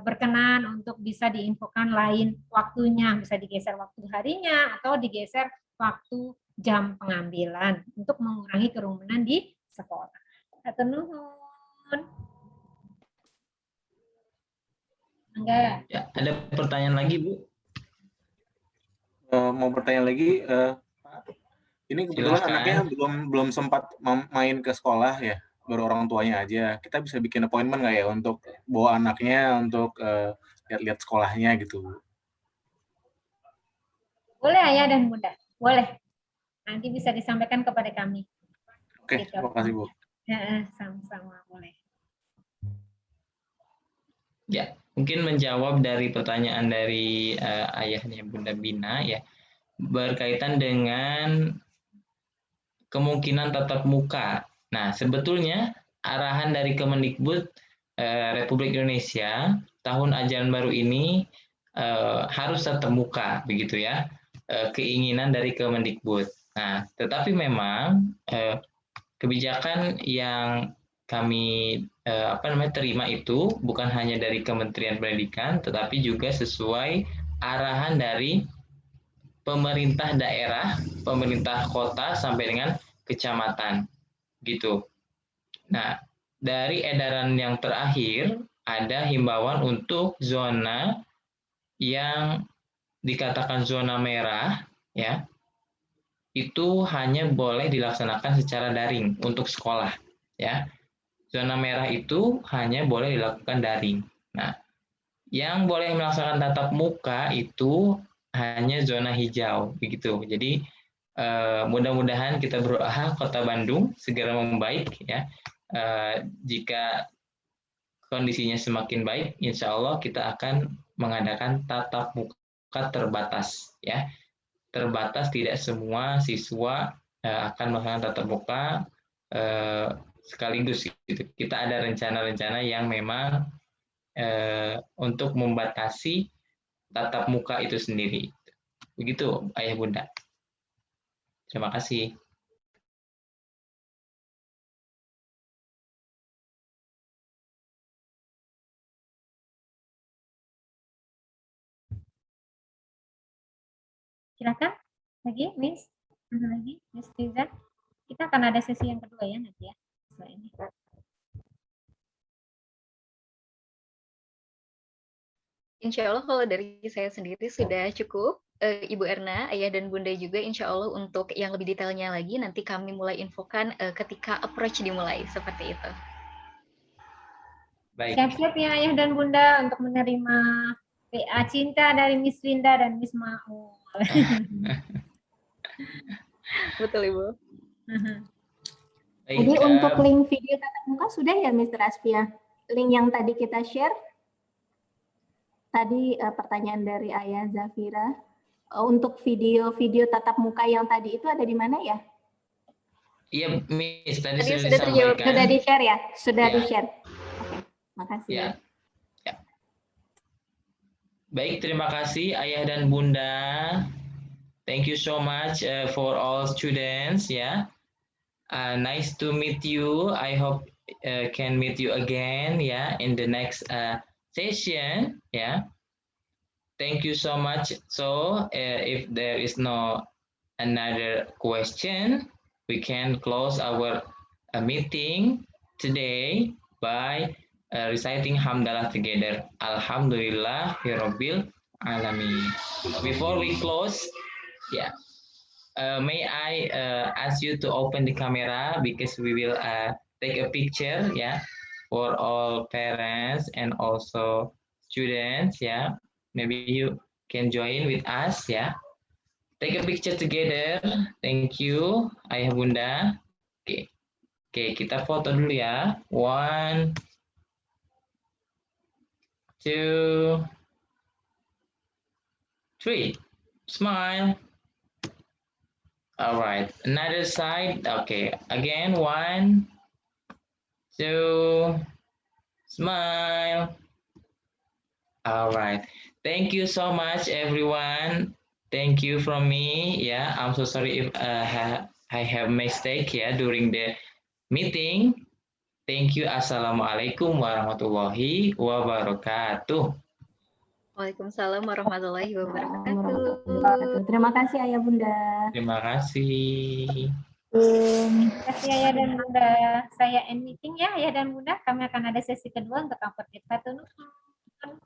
berkenan untuk bisa diinfokan lain waktunya, bisa digeser waktu harinya atau digeser waktu jam pengambilan untuk mengurangi kerumunan di sekolah. Hatur nuhun. Enggak. Ya, ada pertanyaan lagi, Bu? Mau bertanya lagi, ini kebetulan Silakan. anaknya belum sempat main ke sekolah ya, baru orang tuanya aja. Kita bisa bikin appointment nggak ya untuk bawa anaknya untuk lihat-lihat sekolahnya gitu? Boleh Ayah dan Bunda, boleh. Nanti bisa disampaikan kepada kami. Oke, terima kasih Bu. Sama-sama, boleh. Ya, mungkin menjawab dari pertanyaan dari ayahnya Bunda Bina ya, berkaitan dengan kemungkinan tatap muka. Nah, sebetulnya arahan dari Kemendikbud Republik Indonesia tahun ajaran baru ini harus tatap muka, begitu ya, keinginan dari Kemendikbud. Nah, tetapi memang kebijakan yang kami terima itu bukan hanya dari Kementerian Pendidikan, tetapi juga sesuai arahan dari pemerintah daerah, pemerintah kota sampai dengan kecamatan, gitu. Nah, dari edaran yang terakhir ada himbauan untuk zona yang dikatakan zona merah, ya, itu hanya boleh dilaksanakan secara daring untuk sekolah, ya. Zona merah itu hanya boleh dilakukan daring. Nah, yang boleh melaksanakan tatap muka itu hanya zona hijau, begitu. Jadi mudah-mudahan kita berdoa Kota Bandung segera membaik, ya. Jika kondisinya semakin baik, insya Allah kita akan mengadakan tatap muka terbatas, ya. Terbatas, tidak semua siswa akan melakukan tatap muka sekaligus gitu. Kita ada rencana-rencana yang memang untuk membatasi tatap muka itu sendiri. Begitu Ayah Bunda. Terima kasih. Silakan lagi, Miss. Lagi, Miss Tiza. Kita akan ada sesi yang kedua ya nanti ya. Ini. Insya Allah kalau dari saya sendiri sudah cukup. Ibu Erna, Ayah dan Bunda juga insya Allah untuk yang lebih detailnya lagi nanti kami mulai infokan ketika approach dimulai seperti itu. Baik. Siap-siap ya Ayah dan Bunda untuk menerima PA cinta dari Miss Winda dan Miss Maul. Betul Ibu. Jadi untuk link video tatap muka sudah ya Mr. Aspia? Link yang tadi kita share? Tadi pertanyaan dari Ayah Zafira. Untuk video-video tatap muka yang tadi itu ada di mana ya? Iya, Miss, tadi sudah disampaikan. Sudah di-share ya? Sudah Ya. di-share. Oke, makasih. Ya. Ya. Baik, terima kasih Ayah dan Bunda. Thank you so much for all students. Ya, nice to meet you. I hope can meet you again. Ya, in the next session. Ya, thank you so much. So, if there is no another question, we can close our meeting today by reciting hamdalah together. Alhamdulillah Rabbil Alamin. Before we close, yeah, may I ask you to open the camera because we will take a picture, yeah, for all parents and also students, yeah. Maybe you can join with us, yeah. Take a picture together. Thank you, Ayah Bunda. Oke, kita foto dulu ya. 1, 2, 3. Smile. All right, another side. Okay, again, 1, 2, smile. All right, thank you so much, everyone. Thank you from me. Yeah, I'm so sorry if I have mistake during the meeting. Thank you. Assalamualaikum warahmatullahi wabarakatuh. Waalaikumsalam warahmatullahi wabarakatuh. Terima kasih Ayah Bunda. Terima kasih. Terima kasih Ayah dan Bunda. Saya end meeting ya Ayah dan Bunda. Kami akan ada sesi kedua untuk update 1.